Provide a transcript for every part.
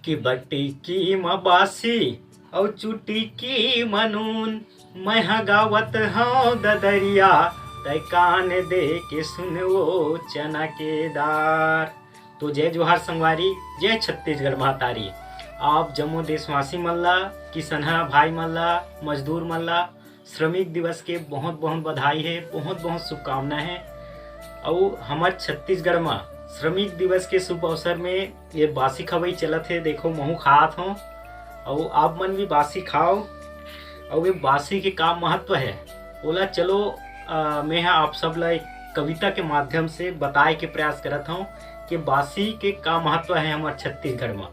कि बट्टी की मबासी और चुटी की मनून मैं गावत हूँ ददरिया तय कान दे के सुन वो चना के दार। तो जय जोहार संगवारी, जय छत्तीसगढ़ महतारी। आप जम्मू देशवासी मल्ला, किसनहा भाई मल्ला, मजदूर मल्ला श्रमिक दिवस के बहुत बहुत बधाई है, बहुत बहुत शुभकामनाएं हैं। और हमारे छत्तीसगढ़ में श्रमिक दिवस के शुभ अवसर में ये बासी खवई चलत है। देखो महू खात हूँ और आप मन भी बासी खाओ। और ये बासी के का महत्व है बोला चलो मैं आप सब ला एक कविता के माध्यम से बताए के प्रयास करत हूँ कि बासी के का महत्व है हमारे छत्तीसगढ़ में।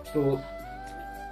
तो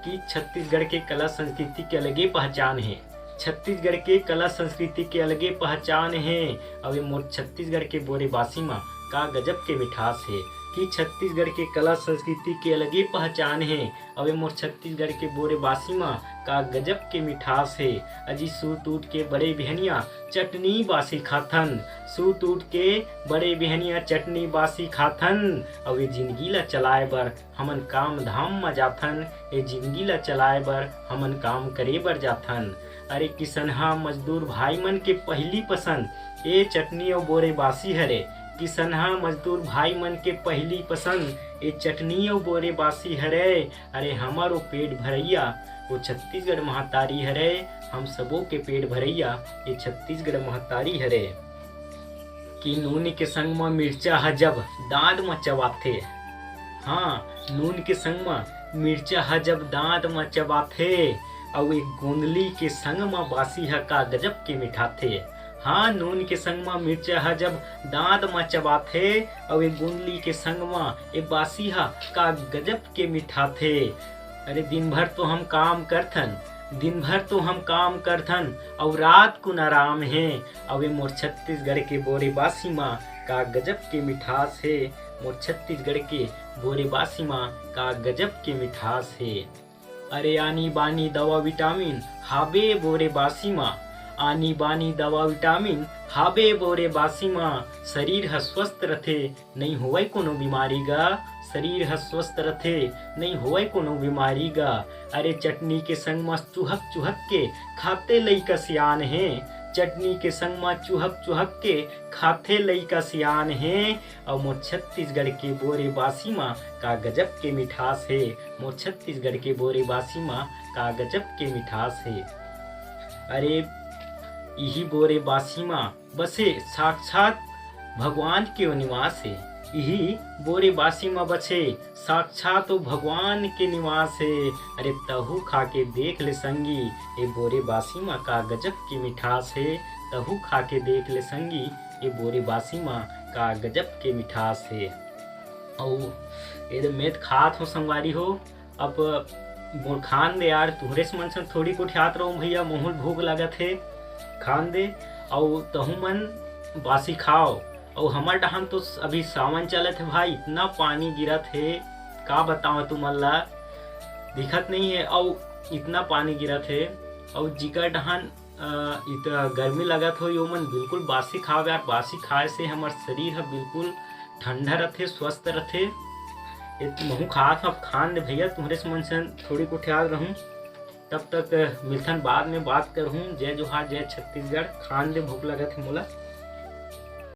कि छत्तीसगढ़ के कला संस्कृति की अलग ही पहचान है, छत्तीसगढ़ के कला संस्कृति के अलगे पहचान है। अब ये मोर छत्तीसगढ़ के बोरे बासी माँ का गजब के मिठास है कि छत्तीसगढ़ के कला संस्कृति के अलगे पहचान है। अब ये मोर छत्तीसगढ़ के बोरे बासी माँ का गजब के मिठास है। अजी सूत उठ के बड़े बहनिया चटनी बासी खाथन, सूत उठ के बड़े बहनिया चटनी बासी खाथन। अब ये जिंदगी ला चलाए बर हमन काम धाम में जाथन, ये जिंदगी ला चलाए बर हमन काम करे बर जाथन। अरे किसनहा मजदूर भाई मन के पहली पसंद ये चटनी और बोरे बासी हरे। किसनहा मजदूर भाई मन के पहली पसंद ये चटनी और बोरे बासी हरे। अरे हमारो पेट भरैया वो छत्तीसगढ़ महतारी हरे, हम सबों के पेट भरैया ये छत्तीसगढ़ महतारी हरे। कि नून के संग में मिर्चा है जब दांत में चबाथे, हाँ नून के संग में मिर्चा है जब दांत में चबाथे। और एक गोंदली के संग में बासी है का गजब के मिठाथे। हाँ नून के संग में मिर्चा है जब दांत में चबाथे और एक गोंदली के संग में एक बासी है का गजब के मिठाथे। अरे दिन भर तो हम काम करथन, दिन भर तो हम काम करथन और रात को आराम है। और मोर छत्तीसगढ़ के बोरे बासी माँ का गजब के मिठास है, मोर छत्तीसगढ़ के बोरे बासी माँ का गजब के मिठास है। अरे आनी बानी दवा विटामिन हाबे बोरे बासी माँ, आनी बानी दवा विटामिन हाबे बोरे बासी माँ। शरीर ह स्वस्थ रथे नहीं होवे कोनो बीमारी गा, शरीर ह स्वस्थ रथे नहीं होवे कोनो बीमारी गा। अरे चटनी के संग में चुहक चुहक के खाते लइका सियान है, चटनी के संग में चुहक चुहक के खाते लइका सियान है। और मोर छत्तीसगढ़ के बोरे बासी माँ का गजब के मिठास है, मोर छत्तीसगढ़ के बोरे बासी माँ का गजब के मिठास है। अरे यही बोरे बासी माँ बसे साक्षात भगवान के निवास है, यही बोरे बासी माँ बचे साक्षात तो भगवान के निवास है। अरे तहु खा के देख ले संगी ये बोरे बासी माँ का गजब की मिठास है, तहु खा के देख ले संगी ये बोरे बासी माँ का गजब के मिठास है। और ये मैं खात हो संगवारी हो, अब मोर खान दे यार तुहरे से मन से थोड़ी को ठात रहूं भैया, मोहल भूख लागत है खान दे। और तहु मन बासी खाओ। और हमार डहान तो अभी सावन चलत है भाई, इतना पानी गिरत है का बताओ तुम ला, दिखत नहीं है और इतना पानी गिरत है। और जिकर डहान इतना गर्मी लगत हो यो मन बिल्कुल बासी खाओ यार, बासी खाए से हमार शरीर है बिल्कुल ठंडा रहते स्वस्थ रहते। महू खात अब खान दे भैया तुम्हारे से मन से थोड़ी को ख्याल रहूँ, तब तक मिलथन बाद में बात करहूँ। जय जोहार, जय छत्तीसगढ़। खान दे भूख लगत है मोला।